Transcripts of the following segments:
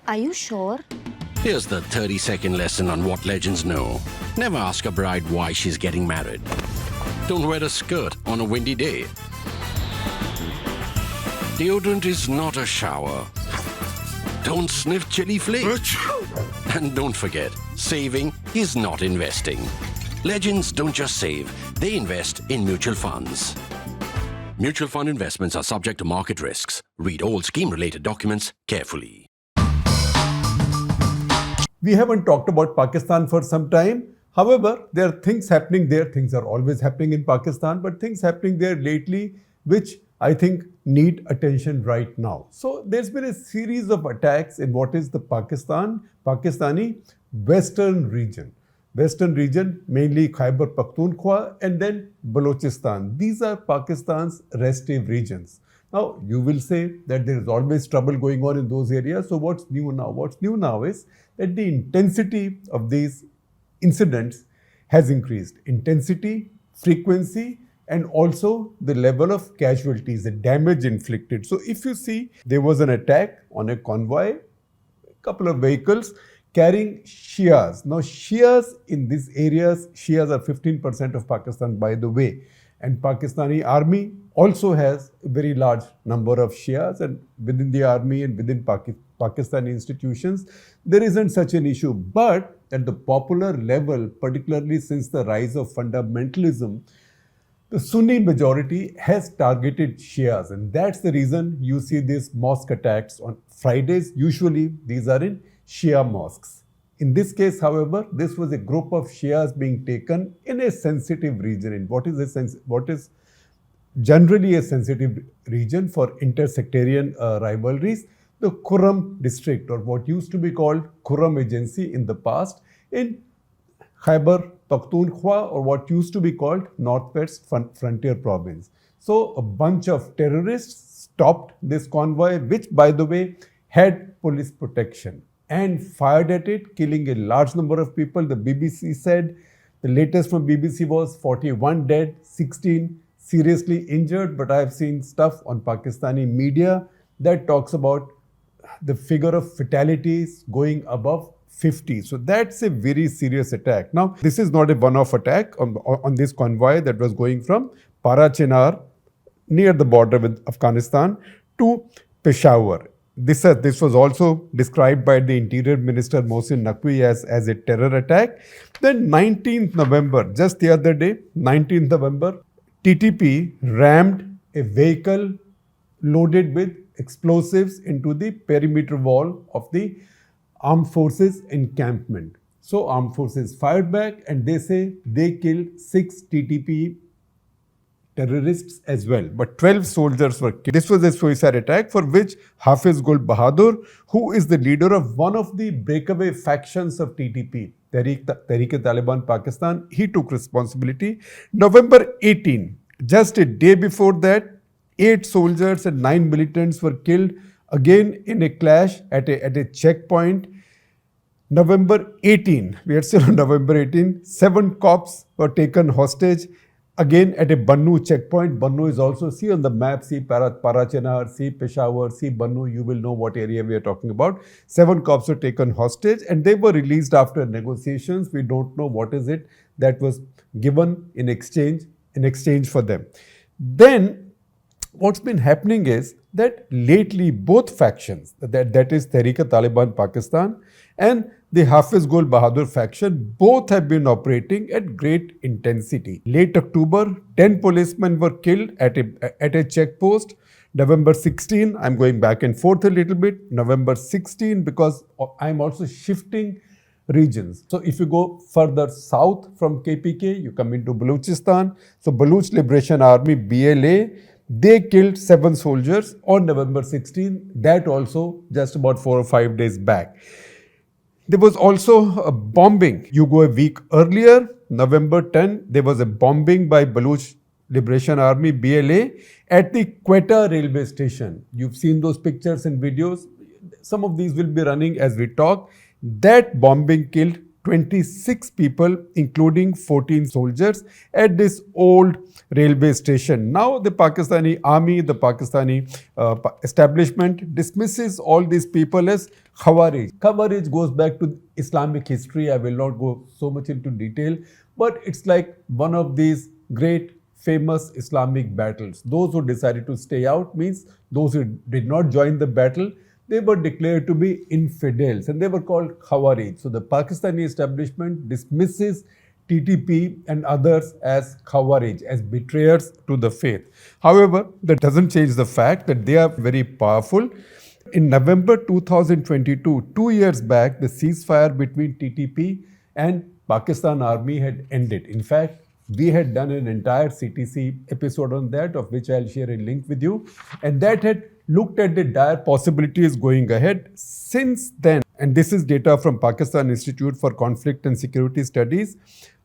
Are you sure? Here's the 30-second lesson on what legends know. Never ask a bride why she's getting married. Don't wear a skirt on a windy day. Deodorant is not a shower. Don't sniff chili flakes. And don't forget, saving is not investing. Legends don't just save, they invest in mutual funds. Mutual fund investments are subject to market risks. Read all scheme-related documents carefully. We haven't talked about Pakistan for some time. However, there are things happening there. Things are always happening in Pakistan, but things happening there lately which I think need attention right now. So there's been a series of attacks in what is the Pakistani Western region. Western region, mainly Khyber Pakhtunkhwa and then Balochistan. These are Pakistan's restive regions. Now, you will say that there is always trouble going on in those areas. So what's new now? What's new now is that the intensity of these incidents has increased. Intensity, frequency, and also the level of casualties, the damage inflicted. So if you see, there was an attack on a convoy, a couple of vehicles carrying Shias. Now, Shias in these areas, Shias are 15% of Pakistan, by the way. And Pakistani army also has a very large number of Shias, and within the army and within Pakistani institutions, there isn't such an issue. But at the popular level, particularly since the rise of fundamentalism, the Sunni majority has targeted Shias, and that's the reason you see these mosque attacks on Fridays. Usually, these are in Shia mosques. In this case, however, this was a group of Shias being taken in a sensitive region. In what is generally a sensitive region for intersectarian rivalries, the Khurram district, or what used to be called Khurram Agency in the past, in Khyber Pakhtunkhwa, or what used to be called Northwest Frontier Province. So a bunch of terrorists stopped this convoy, which, by the way, had police protection, and fired at it, killing a large number of people. The BBC said the latest from BBC was 41 dead, 16 seriously injured, but I have seen stuff on Pakistani media that talks about the figure of fatalities going above 50. So that's a very serious attack. Now, this is not a one-off attack on this convoy that was going from Parachinar, near the border with Afghanistan, to Peshawar. This was also described by the Interior Minister Mohsin Naqvi as a terror attack. Then 19th November, just the other day, 19th November, TTP rammed a vehicle loaded with explosives into the perimeter wall of the Armed Forces encampment. So Armed Forces fired back, and they say they killed 6 TTP terrorists as well, but 12 soldiers were killed. This was a suicide attack for which Hafiz Gul Bahadur, who is the leader of one of the breakaway factions of TTP, Tehreek-e-Taliban Pakistan, he took responsibility. November 18, just a day before that, 8 soldiers and 9 militants were killed, again in a clash at a checkpoint. November 18, we are still on November 18, 7 cops were taken hostage, again at a Bannu checkpoint. Bannu is also, see on the map, see Parachinar, see Peshawar, see Bannu, you will know what area we are talking about. 7 cops were taken hostage, and they were released after negotiations. We don't know what is it that was given in exchange for them. Then what's been happening is that lately both factions, that is Tehreek-e-Taliban Pakistan and the Hafiz Gul Bahadur faction, both have been operating at great intensity. Late October, 10 policemen were killed at a checkpost. November 16, I'm going back and forth a little bit. November 16, because I'm also shifting regions. So if you go further south from KPK, you come into Balochistan. So Baloch Liberation Army, BLA, they killed 7 soldiers on November 16. That also just about 4 or 5 days back. There was also a bombing. You go a week earlier, November 10, there was a bombing by Baloch Liberation Army, BLA, at the Quetta railway station. You've seen those pictures and videos. Some of these will be running as we talk. That bombing killed 26 people, including 14 soldiers, at this old railway station. Now the Pakistani army, the Pakistani establishment dismisses all these people as Khawarij. Khawarij goes back to Islamic history. I will not go so much into detail, but it's like one of these great famous Islamic battles. Those who decided to stay out means those who did not join the battle, they were declared to be infidels and they were called Khawarij. So the Pakistani establishment dismisses TTP and others as Khawarij, as betrayers to the faith. However, that doesn't change the fact that they are very powerful. In November 2022, 2 years back, the ceasefire between TTP and Pakistan Army had ended. In fact, we had done an entire CTC episode on that, of which I'll share a link with you. And that had looked at the dire possibilities going ahead. Since then, and this is data from Pakistan Institute for Conflict and Security Studies,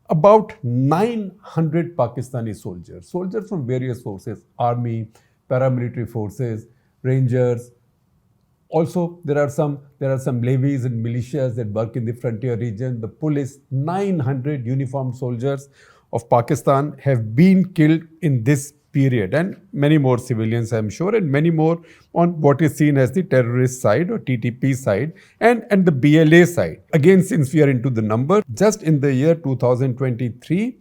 about 900 Pakistani soldiers from various forces, army, paramilitary forces, rangers. Also, there are some levies and militias that work in the frontier region, the police. 900 uniformed soldiers of Pakistan have been killed in this period, and many more civilians, I'm sure, and many more on what is seen as the terrorist side or TTP side and the BLA side. Again, since we are into the number, just in the year 2023,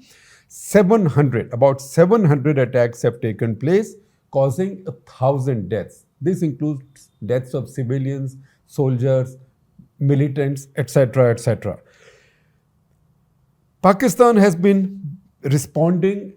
about 700 attacks have taken place, causing 1,000 deaths. This includes deaths of civilians, soldiers, militants, etc., etc. Pakistan has been responding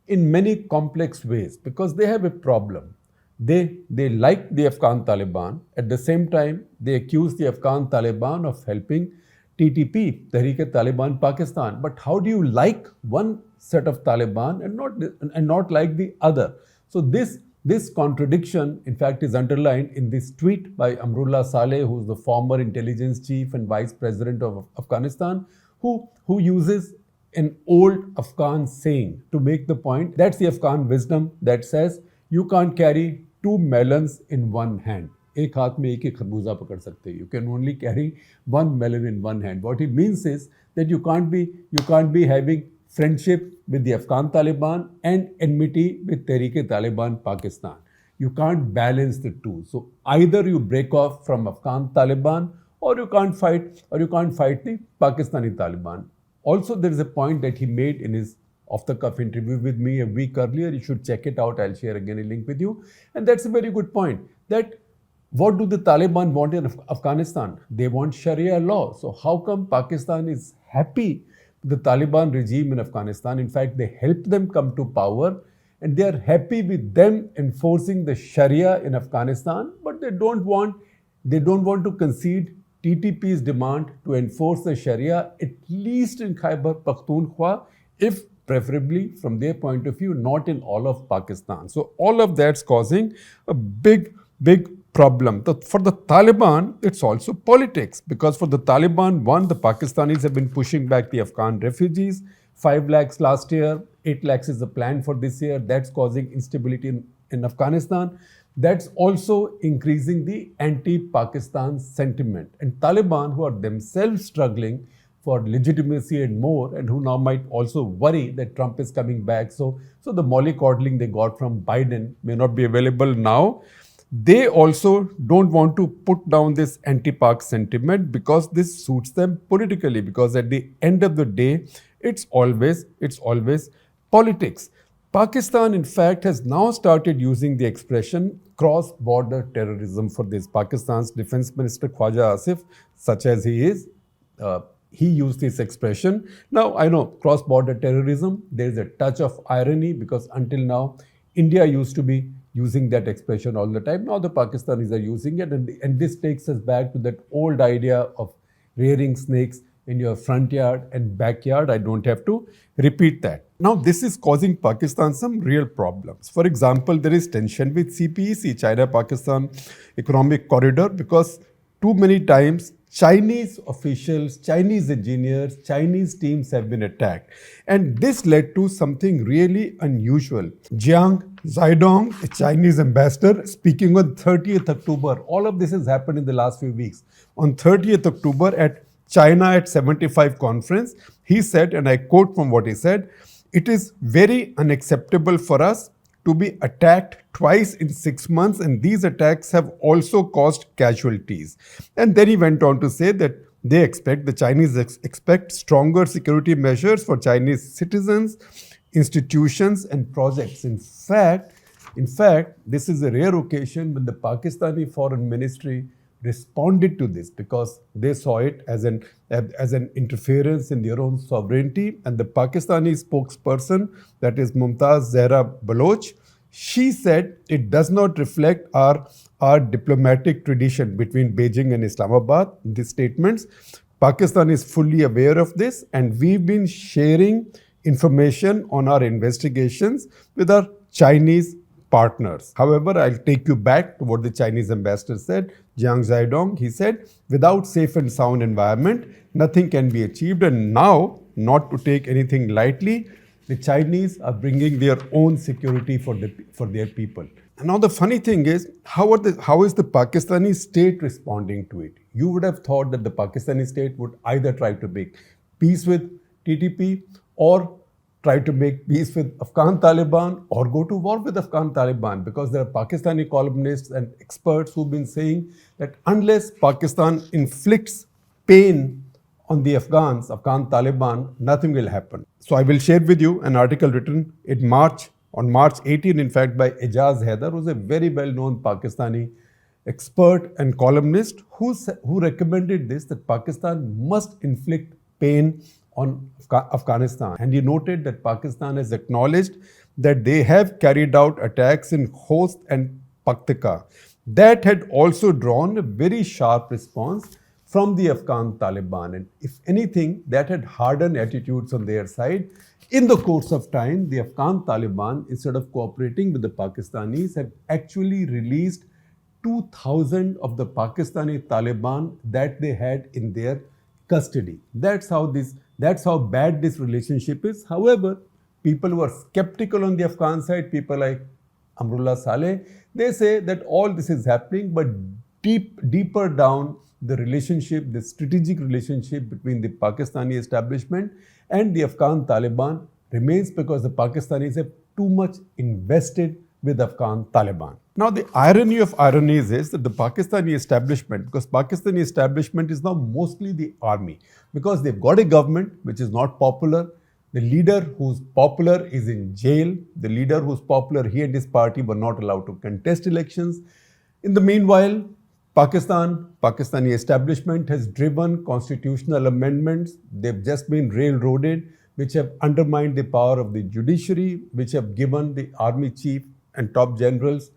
in many complex ways because they have a problem. They like the Afghan Taliban. At the same time, they accuse the Afghan Taliban of helping TTP, Tehreek-e-Taliban Pakistan. But how do you like one set of Taliban and not like the other? So this contradiction, in fact, is underlined in this tweet by Amrullah Saleh, who is the former intelligence chief and vice president of Afghanistan, who uses an old Afghan saying to make the point. That's the Afghan wisdom that says you can't carry two melons in one hand. एक हाथ में एक ही खरबूजा पकड़ सकते हैं. You can only carry one melon in one hand. What he means is that you can't be having friendship with the Afghan Taliban and enmity with Tehreek-e-Taliban Pakistan. You can't balance the two. So either you break off from Afghan Taliban or you can't fight the Pakistani Taliban. Also, there is a point that he made in his off-the-cuff interview with me a week earlier. You should check it out. I'll share again a link with you. And that's a very good point. That what do the Taliban want in Afghanistan? They want Sharia law. So how come Pakistan is happy with the Taliban regime in Afghanistan? In fact, they helped them come to power and they are happy with them enforcing the Sharia in Afghanistan, but they don't want to concede TTP's demand to enforce the Sharia, at least in Khyber Pakhtunkhwa, if preferably from their point of view, not in all of Pakistan. So all of that's causing a big problem. For the Taliban, it's also politics, because for the Taliban, one, the Pakistanis have been pushing back the Afghan refugees, 5 lakhs last year, 8 lakhs is the plan for this year. That's causing instability in Afghanistan. That's also increasing the anti-Pakistan sentiment. And Taliban, who are themselves struggling for legitimacy and more, and who now might also worry that Trump is coming back. So the mollycoddling they got from Biden may not be available now. They also don't want to put down this anti-Pak sentiment because this suits them politically, because at the end of the day, it's always politics. Pakistan, in fact, has now started using the expression cross-border terrorism for this. Pakistan's Defense Minister Khwaja Asif, such as he is, he used this expression. Now, I know cross-border terrorism, there is a touch of irony because until now, India used to be using that expression all the time. Now the Pakistanis are using it, and this takes us back to that old idea of rearing snakes in your front yard and backyard. I don't have to repeat that. Now, this is causing Pakistan some real problems. For example, there is tension with CPEC, China-Pakistan Economic Corridor, because too many times Chinese officials, Chinese engineers, Chinese teams have been attacked. And this led to something really unusual. Jiang Zhaidong, a Chinese ambassador, speaking on 30th October. All of this has happened in the last few weeks. On 30th October at China at 75 conference. He said, and I quote from what he said, "It is very unacceptable for us to be attacked twice in 6 months, and these attacks have also caused casualties." And then he went on to say that the Chinese expect stronger security measures for Chinese citizens, institutions and projects. In fact, this is a rare occasion when the Pakistani Foreign Ministry responded to this, because they saw it as an interference in their own sovereignty. And the Pakistani spokesperson, that is Mumtaz Zahra Baloch, she said it does not reflect our diplomatic tradition between Beijing and Islamabad. These statements, Pakistan is fully aware of this, and we've been sharing information on our investigations with our Chinese partners. However, I'll take you back to what the Chinese ambassador said, Jiang Zhaidong. He said, without safe and sound environment, nothing can be achieved. And now, not to take anything lightly, the Chinese are bringing their own security for their people. And now the funny thing is, how is the Pakistani state responding to it? You would have thought that the Pakistani state would either try to make peace with TTP or try to make peace with Afghan Taliban or go to war with Afghan Taliban, because there are Pakistani columnists and experts who've been saying that unless Pakistan inflicts pain on the Afghan Taliban, nothing will happen. So I will share with you an article written on March 18, in fact, by Ejaz Haider, who's a very well-known Pakistani expert and columnist, who recommended this, that Pakistan must inflict pain on Afghanistan. And he noted that Pakistan has acknowledged that they have carried out attacks in Khost and Paktika. That had also drawn a very sharp response from the Afghan Taliban. And if anything, that had hardened attitudes on their side. In the course of time, the Afghan Taliban, instead of cooperating with the Pakistanis, have actually released 2,000 of the Pakistani Taliban that they had in their custody. That's how bad this relationship is. However, people who are skeptical on the Afghan side, people like Amrullah Saleh, they say that all this is happening, but deeper down, the strategic relationship between the Pakistani establishment and the Afghan Taliban remains, because the Pakistanis have too much invested with Afghan Taliban. Now, the irony of ironies is that the Pakistani establishment, because Pakistani establishment is now mostly the army, because they've got a government which is not popular. The leader who's popular is in jail. The leader who's popular, he and his party were not allowed to contest elections. In the meanwhile, Pakistani establishment has driven constitutional amendments. They've just been railroaded, which have undermined the power of the judiciary, which have given the army chief and top generals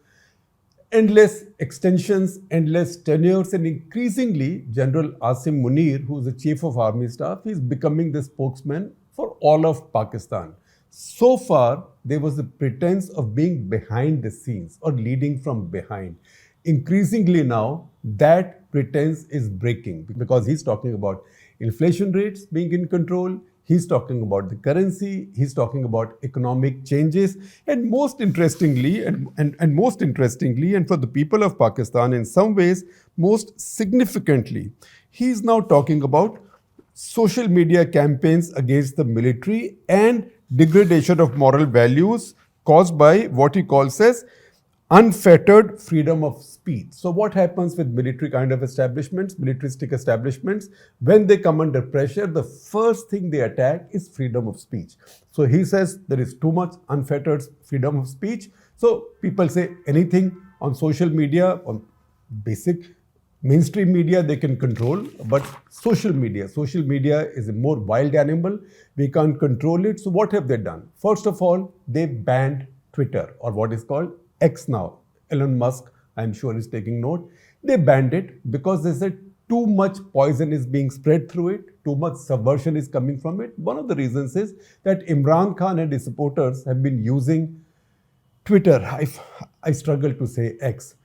endless extensions, endless tenures, and increasingly General Asim Munir, who is the chief of army staff, is becoming the spokesman for all of Pakistan. So far, there was the pretense of being behind the scenes or leading from behind. Increasingly now, that pretense is breaking, because he's talking about inflation rates being in control. He's talking about the currency. He's talking about economic changes. And most interestingly, and for the people of Pakistan, in some ways, most significantly, he's now talking about social media campaigns against the military and degradation of moral values caused by what he calls as unfettered freedom of speech. So what happens with military kind of establishments, militaristic establishments, when they come under pressure, the first thing they attack is freedom of speech. So he says there is too much unfettered freedom of speech. So people say anything on social media, on basic mainstream media, they can control, but social media is a more wild animal. We can't control it. So what have they done? First of all, they banned Twitter, or what is called X now. Elon Musk, I'm sure, is taking note. They banned it because they said too much poison is being spread through it, too much subversion is coming from it. One of the reasons is that Imran Khan and his supporters have been using Twitter, I struggle to say X,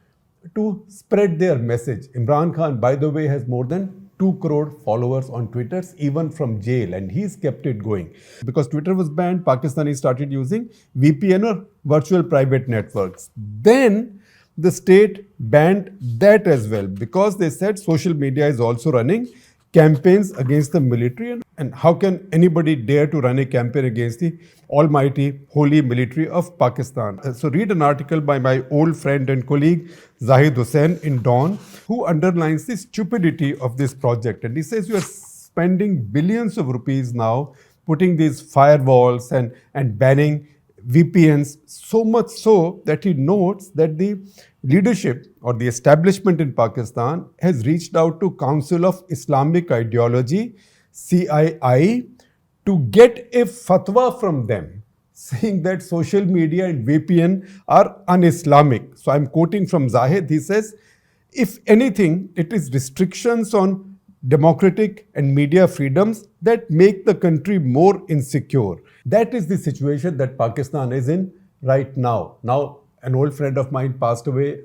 to spread their message. Imran Khan, by the way, has more than 2 crore followers on Twitter, even from jail, and he's kept it going. Because Twitter was banned, Pakistanis started using VPN or virtual private networks. Then the state banned that as well, because they said social media is also running campaigns against the military, and how can anybody dare to run a campaign against the almighty holy military of Pakistan? So read an article by my old friend and colleague Zahid Hussain in Dawn, who underlines the stupidity of this project. And he says you are spending billions of rupees now putting these firewalls and banning VPNs, so much so that he notes that the leadership or the establishment in Pakistan has reached out to Council of Islamic Ideology, CII, to get a fatwa from them saying that social media and VPN are un-Islamic. So I'm quoting from Zahid. He says, if anything, it is restrictions on democratic and media freedoms that make the country more insecure. That is the situation that Pakistan is in right now. Now, an old friend of mine passed away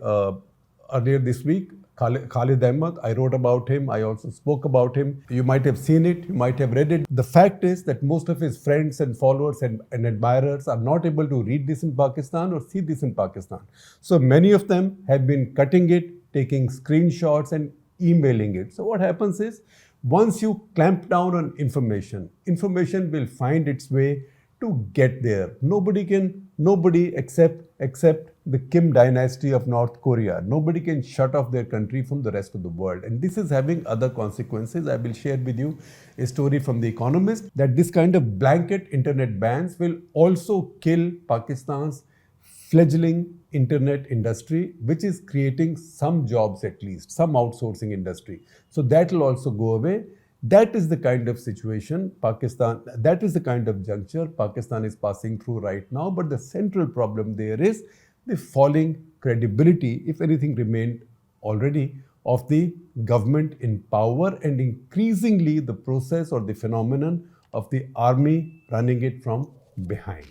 earlier this week, Khalid Ahmed. I wrote about him. I also spoke about him. You might have seen it. You might have read it. The fact is that most of his friends and followers and admirers are not able to read this in Pakistan or see this in Pakistan. So many of them have been cutting it, taking screenshots and emailing it. So what happens is, once you clamp down on information, information will find its way to get there. Nobody except the Kim dynasty of North Korea. Nobody can shut off their country from the rest of the world. And this is having other consequences. I will share with you a story from The Economist that this kind of blanket internet bans will also kill Pakistan's fledgling internet industry, which is creating some jobs, at least some outsourcing industry. So that will also go away. That is the kind of situation that is the kind of juncture Pakistan is passing through right now. But the central problem there is the falling credibility, if anything remained already, of the government in power, and increasingly the process or the phenomenon of the army running it from behind.